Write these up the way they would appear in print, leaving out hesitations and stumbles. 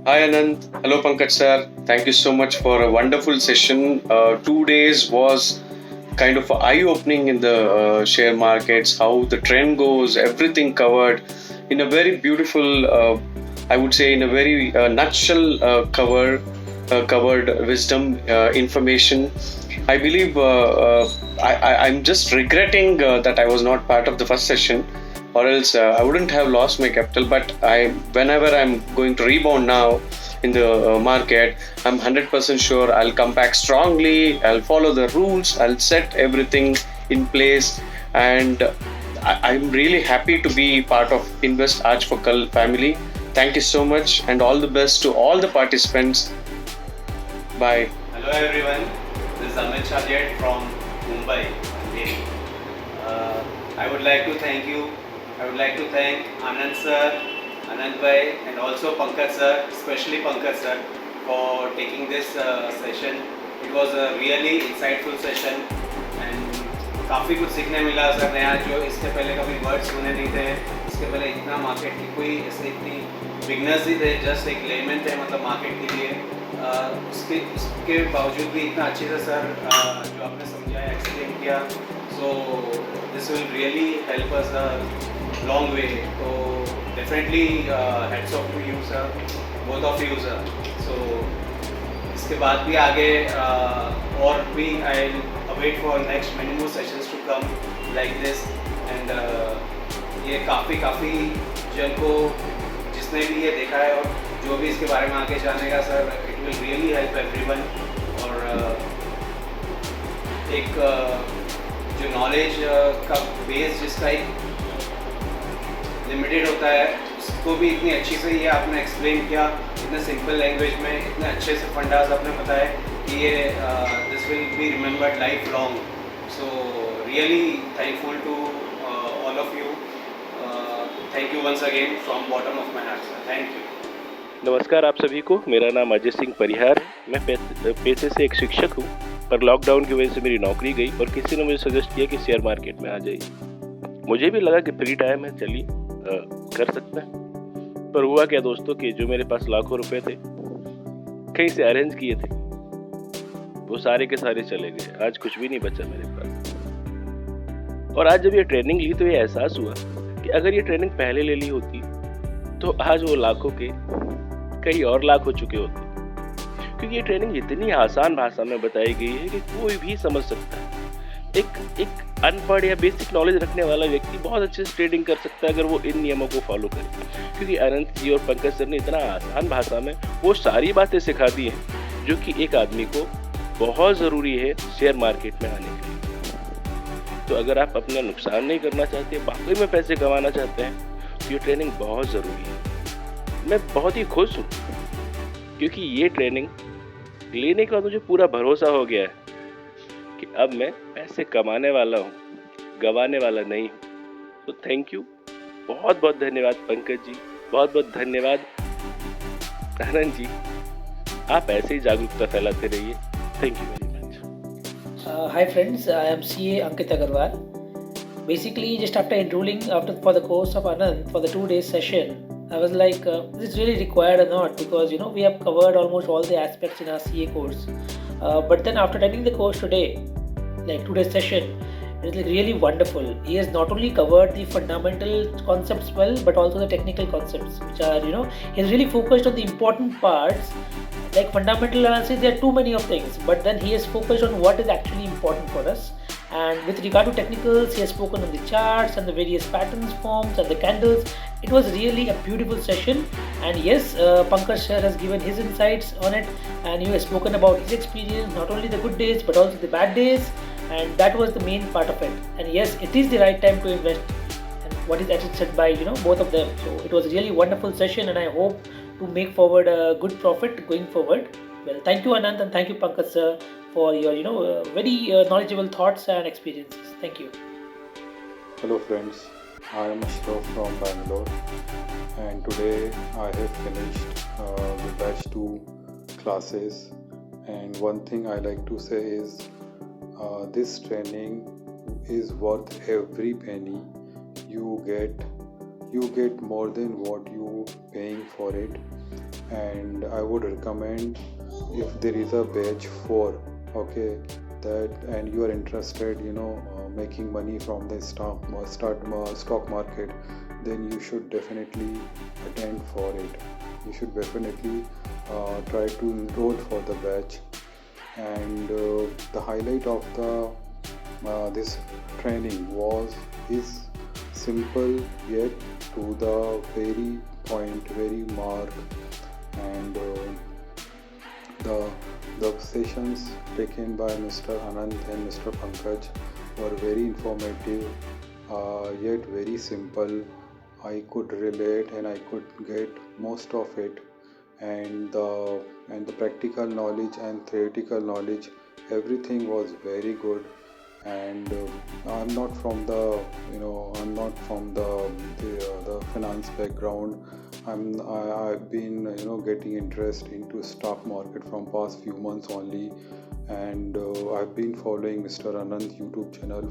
Hi Anand. Hello Pankaj sir. Thank you so much for a wonderful session. 2 days was kind of eye-opening in the share markets, how the trend goes, everything covered in a very beautiful, I would say, in a very nutshell covered wisdom information. I believe I'm just regretting that I was not part of the first session, or else I wouldn't have lost my capital. But whenever I'm going to rebound now in the market, I'm 100% sure I'll come back strongly. I'll follow the rules. I'll set everything in place, and I'm really happy to be part of Invest Arch for Kal family. Thank you so much, and all the best to all the participants. Bye. Hello everyone, this is Amit Shajet from Mumbai again. I would like to thank you. I would like to thank Anand sir, Anand bhai, and also Pankaj sir, especially Pankaj sir, for taking this session. It was a really insightful session and काफ़ी कुछ सीखने मिला sir नया जो इसके पहले कभी word सुने नहीं थे. इसके पहले इतना मार्केट की कोई ऐसे इतनी बिगनर्स ही थे, जस्ट एक लेमन थे मतलब मार्केट के लिए. उसके बावजूद भी इतना अच्छे से सर जो आपने समझाया एक्सप्लेन किया, so this will really help us a long way. तो definitely hats off to you sir, both of you sir. So इसके बाद भी आगे और भी I await for next many more sessions to come like this. And ये काफ़ी जन को जिसने भी ये देखा है और जो भी इसके बारे में आगे जानेगा sir, it will really help everyone. और एक जो नॉलेज का बेस जिसका एक लिमिटेड होता है, उसको भी इतनी अच्छी से ये आपने एक्सप्लेन किया, इतने सिंपल लैंग्वेज में इतने अच्छे से फंडास आपने बताया कि ये this will be remembered life long. So really thankful to all of you. Thank you once again from bottom of my heart sir. Thank you. नमस्कार आप सभी को. मेरा नाम अजय सिंह परिहार. मैं पेशे से एक शिक्षक हूँ, पर लॉकडाउन की वजह से मेरी नौकरी गई और किसी ने मुझे सजेस्ट किया कि शेयर मार्केट में आ जाइए. मुझे भी लगा कि फ्री टाइम है, चलिए कर सकते हैं. पर हुआ क्या दोस्तों कि जो मेरे पास लाखों रुपए थे, कहीं से अरेंज किए थे, वो सारे के सारे चले गए. आज कुछ भी नहीं बचा मेरे पास. और आज जब ये ट्रेनिंग ली तो ये एहसास हुआ कि अगर ये ट्रेनिंग पहले ले ली होती तो आज वो लाखों के कई और लाख हो चुके होते. क्योंकि ये ट्रेनिंग इतनी आसान भाषा में बताई गई है कि कोई भी समझ सकता है. एक अनपढ़ या बेसिक नॉलेज रखने वाला व्यक्ति बहुत अच्छे से ट्रेडिंग कर सकता है अगर वो इन नियमों को फॉलो करे. क्योंकि अनंत जी और पंकज सर ने इतना आसान भाषा में वो सारी बातें सिखा दी हैं जो कि एक आदमी को बहुत ज़रूरी है शेयर मार्केट में आने के लिए. तो अगर आप अपना नुकसान नहीं करना चाहते, वाकई में पैसे कमाना चाहते हैं, तो ये ट्रेनिंग बहुत ज़रूरी है. मैं बहुत ही खुश हूँ क्योंकि ये ट्रेनिंग लेने के बाद मुझे पूरा भरोसा हो गया है कि अब मैं पैसे कमाने वाला हूँ, गंवाने वाला नहीं हूँ. तो थैंक यू, बहुत बहुत धन्यवाद पंकज जी, बहुत बहुत धन्यवाद आनंद जी. आप ऐसे ही जागरूकता फैलाते रहिए. Thank you very much. Hi friends, I am CA Ankit Agarwal. Basically, just after enrolling for the course of Anand for the 2 day session, I was like, this really required or not, because we have covered almost all the aspects in our CA course. But then after attending the course today, like today's session, it is really wonderful. He has not only covered the fundamental concepts well, but also the technical concepts, which are he has really focused on the important parts. Like fundamental analysis, there are too many of things, but then he has focused on what is actually important for us. And with regard to technicals, he has spoken on the charts and the various patterns, forms, and the candles. It was really a beautiful session. And yes, Pankaj sir has given his insights on it, and he has spoken about his experience, not only the good days but also the bad days, and that was the main part of it. And yes, it is the right time to invest, and what is actually said by both of them. So it was a really wonderful session, and I hope to make forward a good profit going forward. Well, thank you Anand, and thank you Pankaj sir for your very knowledgeable thoughts and experiences. Thank you. Hello friends, I am Ashraf from Bangalore, and today I have finished the batch 2 classes. And one thing I like to say is this training is worth every penny. You get more than what you paying for it. and I would recommend, if there is a batch 4, okay, that, and you are interested, making money from the stock market, then you should definitely attend for it. You should definitely try to enroll for the batch. And the highlight of the this training is simple yet to the very point, very mark, and the sessions taken by Mr. Anand and Mr. Pankaj were very informative, yet very simple. I could relate and I could get most of it, and the practical knowledge and theoretical knowledge, everything was very good. And I'm not from the finance background. I've been getting interest into stock market from past few months only, and I've been following Mr. Anand's YouTube channel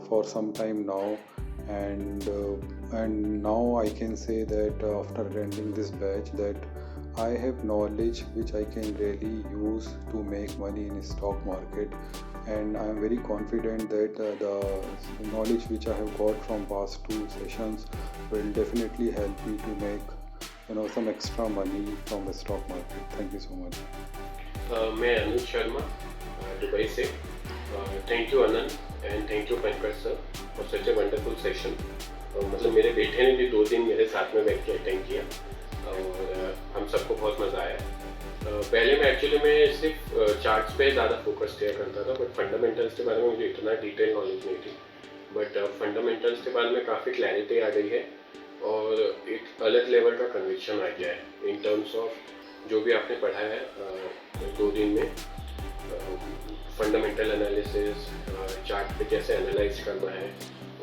for some time now, and now I can say that after attending this batch, that I have knowledge which I can really use to make money in stock market, and I am very confident that the knowledge which I have got from past 2 sessions will definitely help me to make some extra money from the stock market. Thank you so much. मैं Anuj Sharma Dubai से. Thank you Anand and thank you Pankaj sir for such a wonderful session. मतलब मेरे बेटे ने भी 2 दिन मेरे साथ में बैठ के अटेंड किया और हम सबको बहुत मज़ा आया. पहले मैं एक्चुअली सिर्फ चार्ट्स पे ज़्यादा फोकस किया करता था, बट फंडामेंटल्स के बारे में मुझे इतना डिटेल नॉलेज नहीं थी. बट फंडामेंटल्स के बारे में काफ़ी क्लैरिटी आ गई है और एक अलग लेवल का कन्विक्शन आ गया है इन टर्म्स ऑफ जो भी आपने पढ़ा है 2 दिन में. फंडामेंटल एनालिसिस, चार्ट पे कैसे एनालाइज करना है,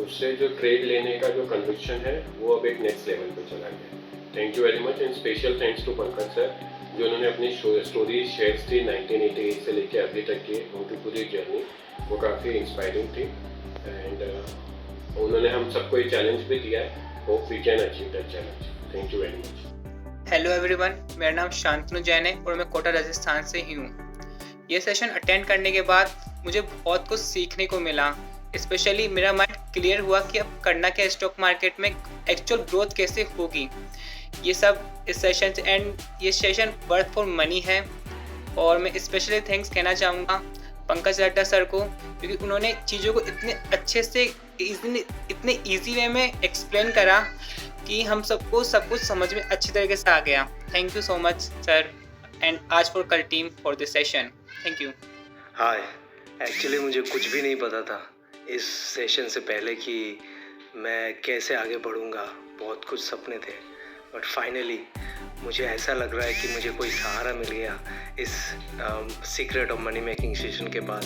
उससे जो ट्रेड लेने का जो कन्विक्शन है वो अब एक नेक्स्ट लेवल पे चला गया. Thank you very much and special thanks to Pankaj sir जो उन्होंने अपनी स्टोरी शेयर थी 1988 से लेकर अभी तक की उनकी पूरी जर्नी, वो काफ़ी इंस्पायरिंग थी. एंड उन्होंने हम सबको ये चैलेंज भी दिया है. Hope we can achieve that challenge. Thank you very much. Hello everyone, मेरा नाम शांतनु जैन है और मैं कोटा राजस्थान से ही हूँ. ये सेशन अटेंड करने के बाद मुझे बहुत कुछ सीखने को मिला. स्पेशली मेरा माइंड क्लियर हुआ कि अब करना क्या स्टॉक मार्केट में, एक्चुअल ग्रोथ कैसे होगी, ये सब इस सेशन से. एंड ये सेशन वर्थ फॉर मनी है. और मैं स्पेशली थैंक्स कहना चाहूँगा पंकज अड्डा सर को, क्योंकि उन्होंने चीज़ों को इतने अच्छे से इतने ईजी वे में एक्सप्लेन करा कि हम सबको सब कुछ समझ में अच्छी तरीके से आ गया. Thank you so much sir and आज फॉर कल team for this session. Thank you. Hi, actually मुझे कुछ भी नहीं पता था इस सेशन से पहले कि मैं कैसे आगे बढ़ूँगा. बहुत कुछ सपने थे, बट फाइनली मुझे ऐसा लग रहा है कि मुझे कोई सहारा मिल गया इस secret of money making session के बाद.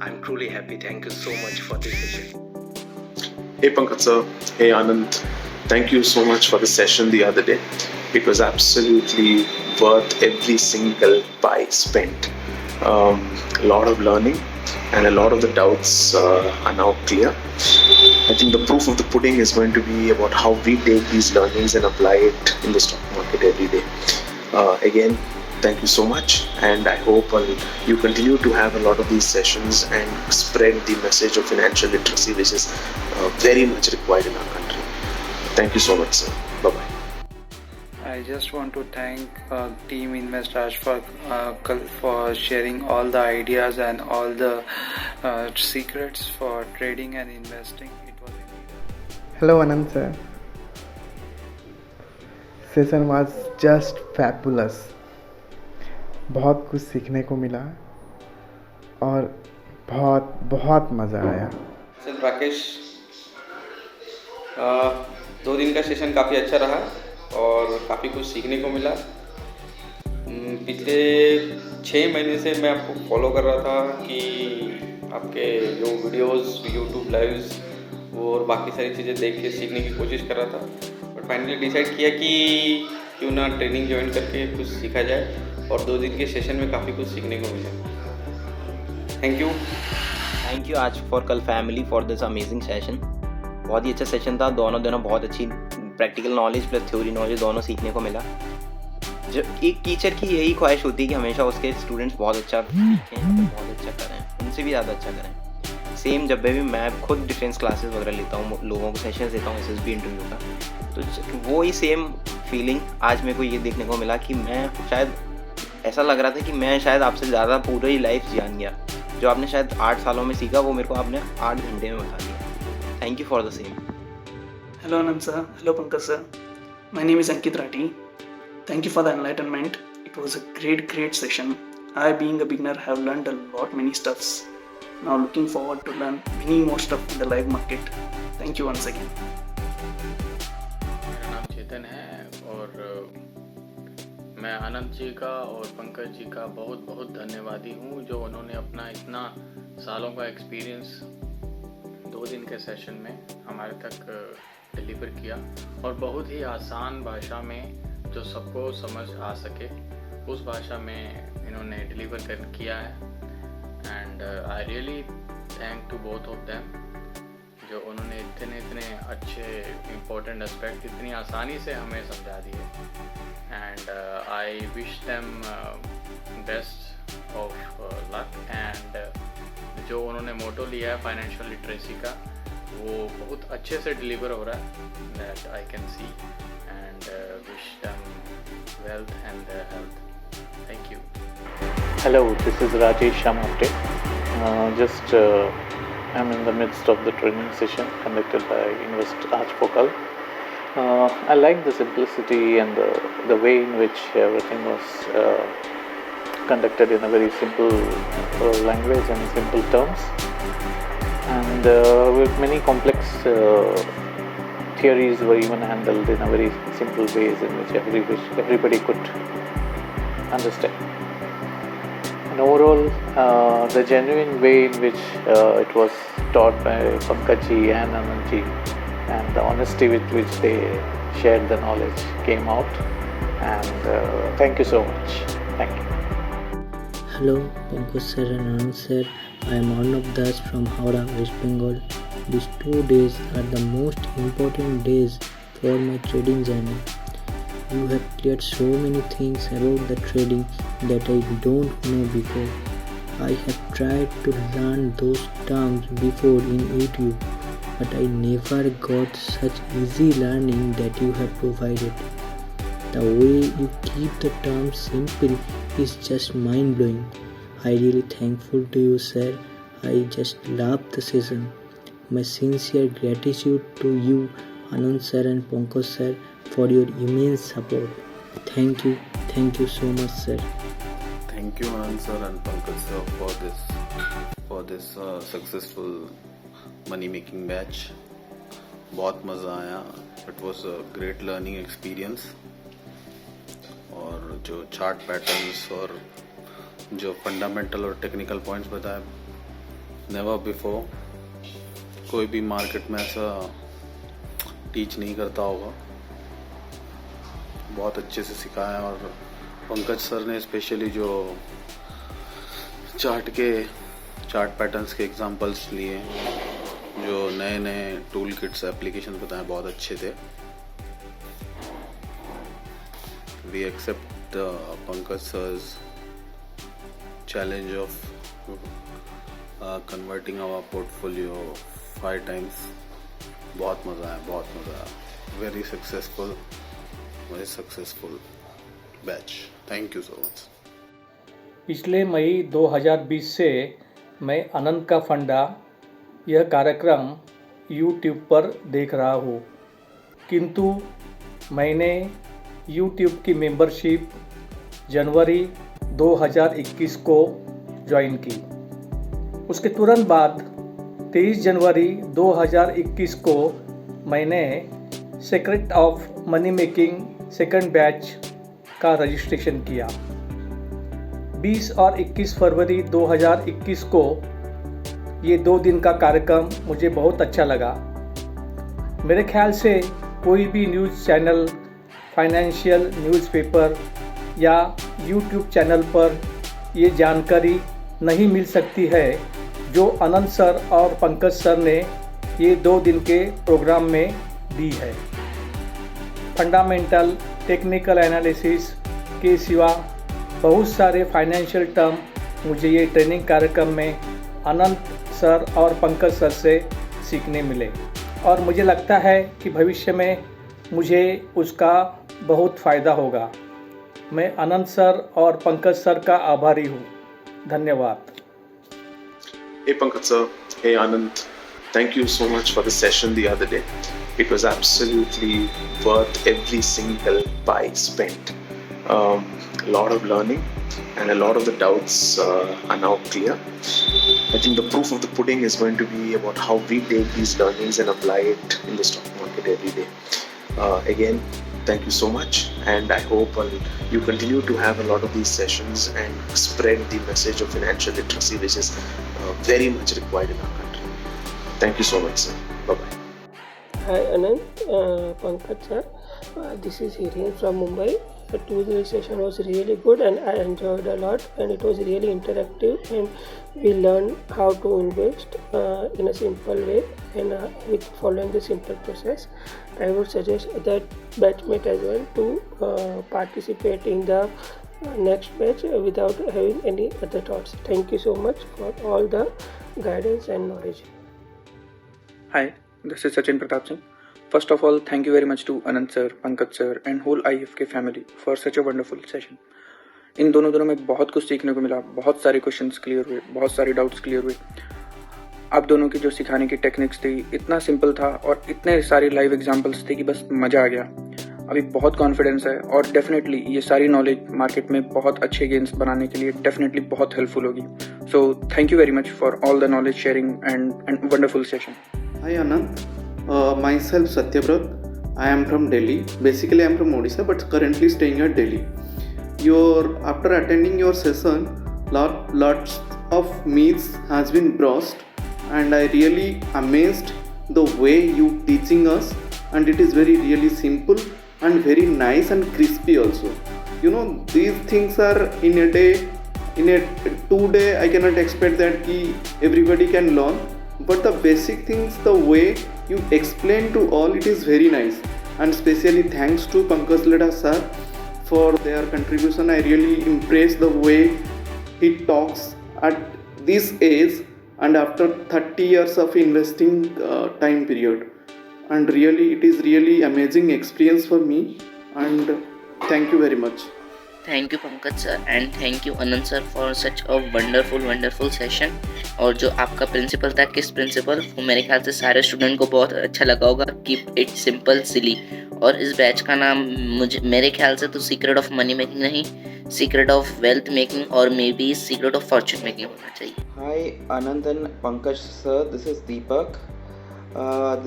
I am truly happy. Thank you so much for this session. Hey Pankaj sir, hey Anand, thank you so much for the session the other day. It was absolutely worth every single pie spent. A lot of learning and a lot of the doubts are now clear. I think the proof of the pudding is going to be about how we take these learnings and apply it in the stock market every day. Again, thank you so much, and I hope you continue to have a lot of these sessions and spread the message of financial literacy, which is very much required in our country. Thank you so much, sir. Bye-bye. I just want to thank Team InvestRaj for sharing all the ideas and all the secrets for trading and investing. It was indeed. Hello Anand sir. Session was just fabulous. बहुत कुछ सीखने को मिला और बहुत बहुत मज़ा आया. सर राकेश, 2 दिन का सेशन काफ़ी अच्छा रहा और काफ़ी कुछ सीखने को मिला. पिछले 6 महीने से मैं आपको फॉलो कर रहा था कि आपके जो वीडियोस, यूट्यूब लाइव्स और बाकी सारी चीज़ें देख के सीखने की कोशिश कर रहा था. बट फाइनली डिसाइड किया कि क्यों ना ट्रेनिंग ज्वाइन करके कुछ सीखा जाए और 2 दिन के सेशन में काफ़ी कुछ सीखने को मिला. थैंक यू आज फॉर कल family for this amazing session. बहुत ही अच्छा सेशन था. दोनों बहुत अच्छी practical knowledge plus theory knowledge दोनों सीखने को मिला। जो एक टीचर की यही ख्वाहिश होती है कि हमेशा उसके स्टूडेंट्स बहुत अच्छा सीखें, बहुत अच्छा करें, उनसे भी ज़्यादा अच्छा करें। सेम जब भी मैं खुद डिफेंस क्लासेस वगैरह लेता हूँ, लोगों को सेशंस देता हूँ SSB इंटरव्यू का, तो वो ही सेम फीलिंग आज मेरे को ये देखने को मिला कि मैं शायद ऐसा लग रहा था कि मैं शायद आपसे ज़्यादा पूरी लाइफ जान गया। जो आपने शायद 8 सालों में सीखा वो मेरे को आपने 8 घंटे में बता दिया। Thank you for the same. Hello Anand sir, hello Pankaj sir. My name is Ankit Rathi. Thank you for the enlightenment. It was a great session. I, being a beginner, have learned a lot many stuffs. Now looking forward to learn many more stuff in the live market. Thank you once again. मेरा नाम चेतन है और मैं आनंद जी का और पंकज जी का बहुत बहुत धन्यवादी हूँ जो उन्होंने अपना इतना सालों का एक्सपीरियंस 2 दिन के सेशन में हमारे तक डिलीवर किया और बहुत ही आसान भाषा में जो सबको समझ आ सके उस भाषा में इन्होंने डिलीवर किया है। And I really thank to both of them जो उन्होंने इतने अच्छे इम्पोर्टेंट एस्पेक्ट इतनी आसानी से हमें समझा दिए। And I wish them best of luck. And जो उन्होंने मोटो लिया है फाइनेंशियल लिटरेसी का वो बहुत अच्छे से डिलीवर हो रहा है, that I can see. And wish them wealth and health. Thank you. Hello, this is Rajesh Shamapte. I'm in the midst of the training session conducted by Invest Archvocal. I like the simplicity and the way in which everything was conducted in a very simple language and simple terms, and with many complex theories were even handled in a very simple ways in which everybody could understand. And overall, the genuine way in which it was taught by Pankaj ji and Anand ji, and the honesty with which they shared the knowledge came out. And thank you so much. Thank you. Hello, Pankaj sir and Anand sir. I am Arnab Das from Howrah, West Bengal. These 2 days are the most important days for my trading journey. You have cleared so many things about the trading that I don't know before. I have tried to learn those terms before in YouTube, but I never got such easy learning that you have provided. The way you keep the terms simple is just mind-blowing. I really thankful to you, sir. I just loved the session. My sincere gratitude to you, Anand sir and Pankaj sir, for your immense support. Thank you so much, sir. Thank you, Anand sir and Pankaj sir, for this successful money making batch. बहुत मज़ा आया. It was a great learning experience. और जो chart patterns और जो fundamental और technical points बताए, never before कोई भी मार्केट में ऐसा टीच नहीं करता होगा. बहुत अच्छे से सिखाया. और पंकज सर ने स्पेशली जो चार्ट पैटर्न्स के एग्जांपल्स लिए, जो नए टूल किट्स एप्लीकेशन बताए, बहुत अच्छे थे. We accept Pankaj sir's challenge of converting our portfolio 5 times. बहुत मज़ा आया. Very successful batch. Thank you so much. पिछले मई 2020 से मैं आनंद का फंडा यह कार्यक्रम YouTube पर देख रहा हूँ, किंतु मैंने YouTube की मेंबरशिप जनवरी 2021 को ज्वाइन की। उसके तुरंत बाद 23 जनवरी 2021 को मैंने secret of money making second batch का रजिस्ट्रेशन किया। 20 और 21 फरवरी 2021 को ये 2 दिन का कार्यक्रम मुझे बहुत अच्छा लगा। मेरे ख्याल से कोई भी न्यूज़ चैनल, फाइनेंशियल न्यूज़पेपर या YouTube चैनल पर ये जानकारी नहीं मिल सकती है जो आनंद सर और पंकज सर ने ये 2 दिन के प्रोग्राम में दी है। फंडामेंटल टेक्निकल एनालिसिस के सिवा बहुत सारे फाइनेंशियल टर्म मुझे ये ट्रेनिंग कार्यक्रम में अनंत सर और पंकज सर से सीखने मिले और मुझे लगता है कि भविष्य में मुझे उसका बहुत फ़ायदा होगा। मैं अनंत सर और पंकज सर का आभारी हूँ। धन्यवाद। Hey Pankaj sir, hey Anand, thank you so much for the session the other day. It was absolutely worth every single pie spent. A lot of learning and a lot of the doubts are now clear. I think the proof of the pudding is going to be about how we take these learnings and apply it in the stock market every day. Again, thank you so much, and I hope you continue to have a lot of these sessions and spread the message of financial literacy, which is very much required in our country. Thank you so much, sir. Bye-bye. Hi Anand, Pankaj sir. This is Hiren from Mumbai. The Tuesday session was really good and I enjoyed a lot, and it was really interactive, and we learned how to invest in a simple way and with following the simple process. I would suggest that batchmate as well to participate in the next batch without having any other thoughts. Thank you so much for all the guidance and knowledge. Hi, this is Sachin Pratap Singh. First of all, thank you very much to Anand sir, Pankaj sir and whole IFK family for such a wonderful session. इन दोनों दिनों में बहुत कुछ सीखने को मिला, बहुत सारे क्वेश्चंस क्लियर हुए, बहुत सारे डाउट्स क्लियर हुए। आप दोनों की जो सिखाने की टेक्निक्स थी इतना सिंपल था और इतने सारे लाइव एग्जांपल्स थे कि बस मज़ा आ गया। अभी बहुत कॉन्फिडेंस है और डेफिनेटली ये सारी नॉलेज मार्केट में बहुत अच्छे गेन्स बनाने के लिए डेफिनेटली बहुत हेल्पफुल होगी। So thank you very much for all the knowledge sharing and wonderful session. Hi Anand, myself Satyabrat. I am from Delhi. Basically I am from Odisha but currently staying at Delhi. After attending your session, lots of myths has been brushed, and I really amazed the way you teaching us, and it is really simple and very nice and crispy also. You know, these things are in a 2 day I cannot expect that everybody can learn, but the basic things, the way you explain to all, it is very nice. And especially thanks to Pankaj Ladha sir for their contribution. I really impressed the way he talks at this age and after 30 years of investing time period, and really it is really amazing experience for me, and thank you very much. Thank you Pankaj sir and thank you Anant sir for such a wonderful session. और जो आपका principal था किस principal, वो मेरे ख्याल से सारे स्टूडेंट को बहुत अच्छा लगा होगा। कीप इट सिंपल सिली। और इस बैच का नाम मेरे ख्याल से तो सीक्रेट ऑफ मनी मेकिंग नहीं, सीक्रेट ऑफ वेल्थ मेकिंग और may be secret of Fortune making होना चाहिए। Hi Anand and Pankaj sir, this is Deepak.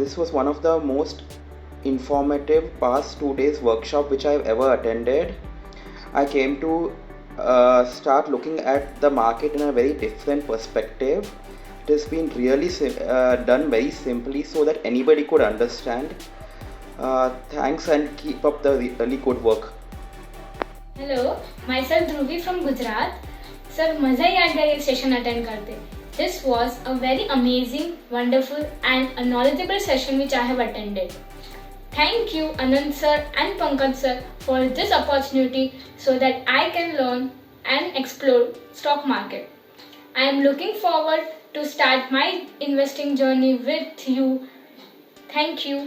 This was one of the most informative past 2 days workshop which I've ever attended. I came to start looking at the market in a very different perspective. It has been really done very simply so that anybody could understand. Thanks and keep up the really good work. Hello, myself Dhruvi from Gujarat. Sir, मज़ा ही आ गया ये session attend करते। This was a very amazing, wonderful and a knowledgeable session which I have attended. Thank you Anand sir and Pankaj sir for this opportunity so that I can learn and explore stock market. I am looking forward to start my investing journey with you. Thank you.